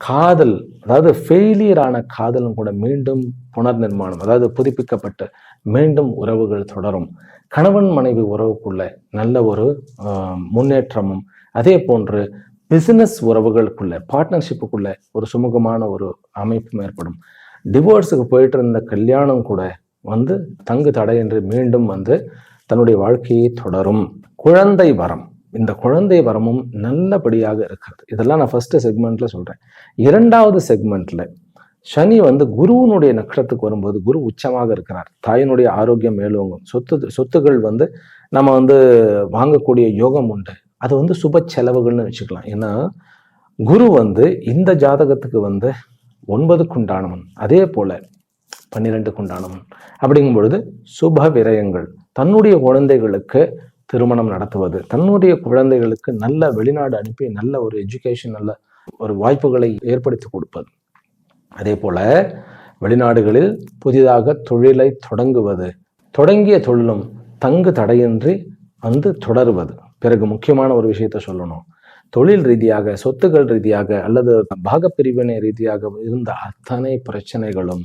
காதல், அதாவது ஃபெயிலியரான காதலும் கூட மீண்டும் புனர் நிர்மாணம், அதாவது புதுப்பிக்கப்பட்டு மீண்டும் உறவுகள் தொடரும். கணவன் மனைவி உறவுக்குள்ள நல்ல ஒரு முன்னேற்றமும், அதே போன்று பிசினஸ் உறவுகளுக்குள்ள பார்ட்னர்ஷிப்புக்குள்ள ஒரு சுமூகமான ஒரு அமைப்பும் ஏற்படும். டிவோர்ஸுக்கு போயிட்டு இருந்த கல்யாணம் கூட வந்து தங்கு தடையின்றி மீண்டும் வந்து தன்னுடைய வாழ்க்கையை தொடரும். குழந்தை வரம், இந்த குழந்தை வரமும் நல்லபடியாக இருக்கிறது. இதெல்லாம் நான் ஃபர்ஸ்ட் செக்மெண்ட்ல சொல்றேன். இரண்டாவது செக்மெண்ட்ல சனி வந்து குருவினுடைய நட்சத்திரத்துக்கு வரும்போது குரு உச்சமாக இருக்கிறார். தாயினுடைய ஆரோக்கியம் மேலோங்கும். சொத்துகள் வந்து நம்ம வந்து வாங்கக்கூடிய யோகம் உண்டு. அது வந்து சுப செலவுகள்னு வச்சுக்கலாம். ஏன்னா குரு வந்து இந்த ஜாதகத்துக்கு வந்து 9க்கு உண்டானவன், அதே போல 12க்கு உண்டானவன். அப்படிங்கும் பொழுது சுப விரயங்கள், தன்னுடைய குழந்தைகளுக்கு திருமணம் நடத்துவது, தன்னுடைய குழந்தைகளுக்கு நல்ல வெளிநாடு அனுப்பி நல்ல ஒரு எஜுகேஷன், நல்ல ஒரு வாய்ப்புகளை ஏற்படுத்தி கொடுப்பது, அதே போல வெளிநாடுகளில் புதிதாக தொழிலை தொடங்குவது, தொடங்கிய தொழிலும் தங்கு தடையின்றி வந்து தொடருவது. பிறகு முக்கியமான ஒரு விஷயத்த சொல்லணும். தொழில் ரீதியாக, சொத்துக்கள் ரீதியாக அல்லது பாகப்பிரிவினை ரீதியாக இருந்த அத்தனை பிரச்சனைகளும்